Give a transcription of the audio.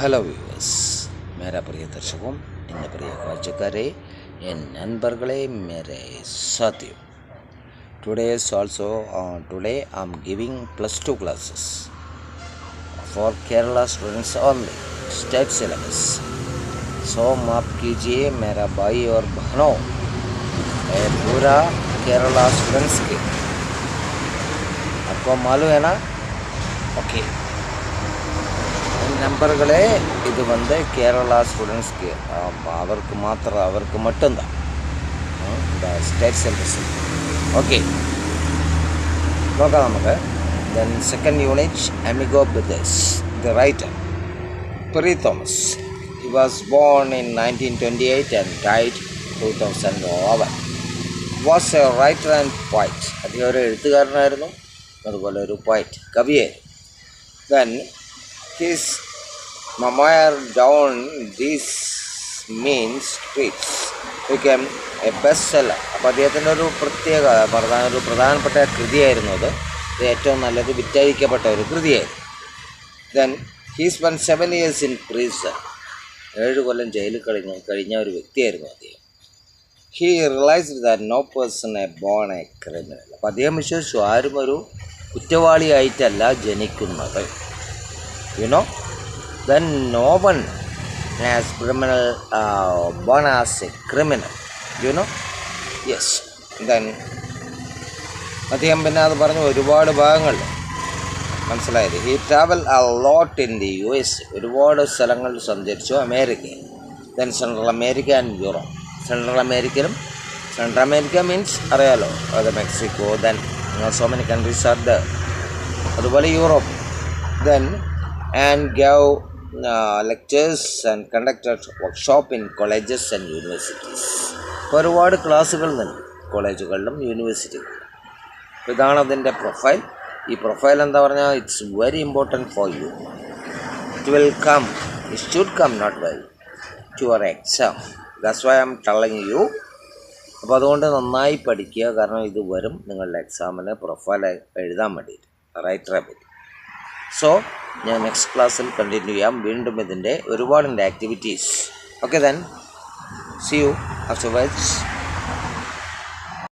Hello viewers, मेरा प्रिय दर्शकों, इन प्रिय काचकारे, इन नंबरगले मेरे साथियों. Today I'm giving +2 classes for Kerala students only, state syllabus. So माफ कीजिए मेरा भाई और बहनों, पूरा केरला स्टूडेंट्स के आपको मालूम है ना? ओके, നമ്പറുകളെ ഇത് വന്ന് കേരള സ്റ്റുഡൻസ്ക്ക് അവർക്ക് മാത്രം, അവർക്ക് മട്ടുന്താ സ്റ്റേറ്റ് സിലബസ്. ഓക്കെ, നോക്കാം നമുക്ക്. Then second unit, Amigo Brothers. The writer Piri Thomas. He was born in 1928 and died 2011. Was a writer and poet. അദ്ദേഹം ഒരു എഴുത്തുകാരനായിരുന്നു, അതുപോലെ ഒരു പോയിറ്റ്, കവിയായിരുന്നു. Then his memoir Down These Mean Streets became a bestseller. അപ്പോൾ അദ്ദേഹത്തിൻ്റെ ഒരു പ്രധാനപ്പെട്ട കൃതിയായിരുന്നു അത്. ഇത് ഏറ്റവും നല്ലത് വിറ്റഴിക്കപ്പെട്ട ഒരു കൃതിയായിരുന്നു. Then he spent 7 years in prison. 7 കൊല്ലം ജയിലിൽ കഴിഞ്ഞ ഒരു വ്യക്തിയായിരുന്നു അദ്ദേഹം. He realized that no person is born a criminal. അപ്പോൾ അദ്ദേഹം വിശ്വസിച്ചു, ആരും ഒരു കുറ്റവാളിയായിട്ടല്ല ജനിക്കുന്നത്. You know, then no one has born as a criminal. You know, yes. Then അദ്ദേഹം പിന്നെ അത് പറഞ്ഞു ഒരുപാട് ഭാഗങ്ങൾ മനസ്സിലായത്. He travel a lot in the US. ഒരുപാട് സ്ഥലങ്ങളിൽ സഞ്ചരിച്ചു. അമേരിക്കയിൽ, then central America and Europe. Central America means അറിയാലോ, അത് Mexico. Then so many countries are there. അതുപോലെ Europe. Then and gave lectures and conducted workshop in colleges and universities. ഒരുപാട് ക്ലാസ്സുകൾ നൽകി കോളേജുകളിലും യൂണിവേഴ്സിറ്റികളിലും. ഇതാണ് അതിൻ്റെ പ്രൊഫൈൽ. ഈ പ്രൊഫൈൽ എന്താ പറഞ്ഞാൽ, it's very important for you. It should come not well to your exam. That's why I'm telling you. അപ്പോൾ അതുകൊണ്ട് നന്നായി പഠിക്കുക, കാരണം ഇത് വരും നിങ്ങളുടെ എക്സാമിന് പ്രൊഫൈൽ എഴുതാൻ വേണ്ടിയിട്ട്, റൈറ്ററെ പറ്റി. സോ ഞാൻ നെക്സ്റ്റ് ക്ലാസ്സിൽ കണ്ടിന്യൂ ചെയ്യാം. വീണ്ടും ഇതിൻ്റെ ഒരുപാടിൻ്റെ activities. Okay, then see you afterwards.